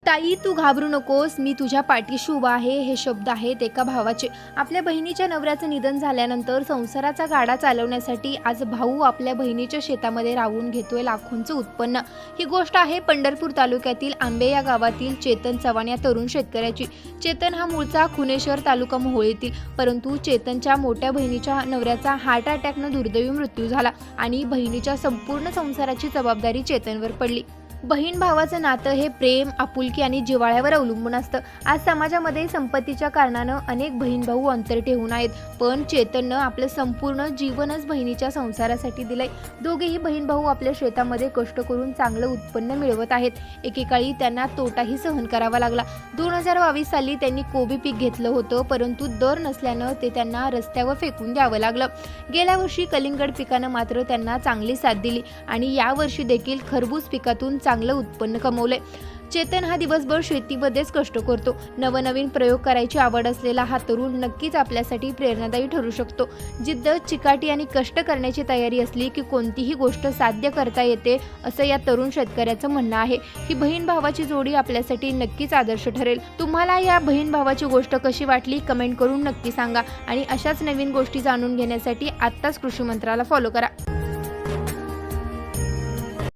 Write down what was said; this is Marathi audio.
ताई तू घाबरू नकोस, मी तुझ्या पाठीशी उभा आहे, हे शब्द आहेत एका भावाचे. आपल्या बहिणीच्या नवऱ्याचं निधन झाल्यानंतर संसाराचा गाडा चालवण्यासाठी आज भाऊ आपल्या बहिणीच्या शेतामध्ये राहून घेतोय लाखोंचं उत्पन्न. ही गोष्ट आहे पंढरपूर तालुक्यातील आंबे या गावातील चेतन चव्हाण या तरुण शेतकऱ्याची. चेतन हा मूळचा खुनेश्वर तालुका मोहोळ येथील, परंतु चेतनच्या मोठ्या बहिणीच्या नवऱ्याचा हार्ट अटॅकनं दुर्दैवी मृत्यू झाला आणि बहिणीच्या संपूर्ण संसाराची जबाबदारी चेतनवर पडली. बहीण भावाचं नातं हे प्रेम, आपुलकी आणि जिव्हाळ्यावर अवलंबून असतं. आज समाजामध्ये संपत्तीच्या कारणानं अनेक बहीण भाऊ अंतर ठेवून आहेत, पण चेतननं आपलं संपूर्ण जीवनच बहिणीच्या संसारासाठी दिलंय. दोघेही बहीण भाऊ आपल्या शेतामध्ये कष्ट करून चांगलं उत्पन्न मिळवत आहेत. एकेकाळी त्यांना तोटाही सहन करावा लागला. 2022 साली त्यांनी कोबी पीक घेतलं होतं, परंतु दर नसल्यानं ते त्यांना रस्त्यावर फेकून द्यावं लागलं. गेल्या वर्षी कलिंगड पिकानं मात्र त्यांना चांगली साथ दिली आणि यावर्षी देखील खरबूज पिकातून चांगलं उत्पन्न कमवलंय. चेतन हा दिवसभर शेतीमध्येच कष्ट करतो. नवनवीन प्रयोग करायची आवड असलेला हा तरुण नक्कीच आपल्यासाठी प्रेरणादायी ठरू शकतो. जिद्द, चिकाटी आणि कष्ट करण्याची तयारी असली की कोणतीही गोष्ट साध्य करता येते, असं या तरुण शेतकऱ्याचं म्हणणं आहे. ही बहीण भावाची जोडी आपल्यासाठी नक्कीच आदर्श ठरेल. तुम्हाला या बहीण भावाची गोष्ट कशी वाटली कमेंट करून नक्की सांगा आणि अशाच नवीन गोष्टी जाणून घेण्यासाठी आत्ताच कृषी मंत्राला फॉलो करा.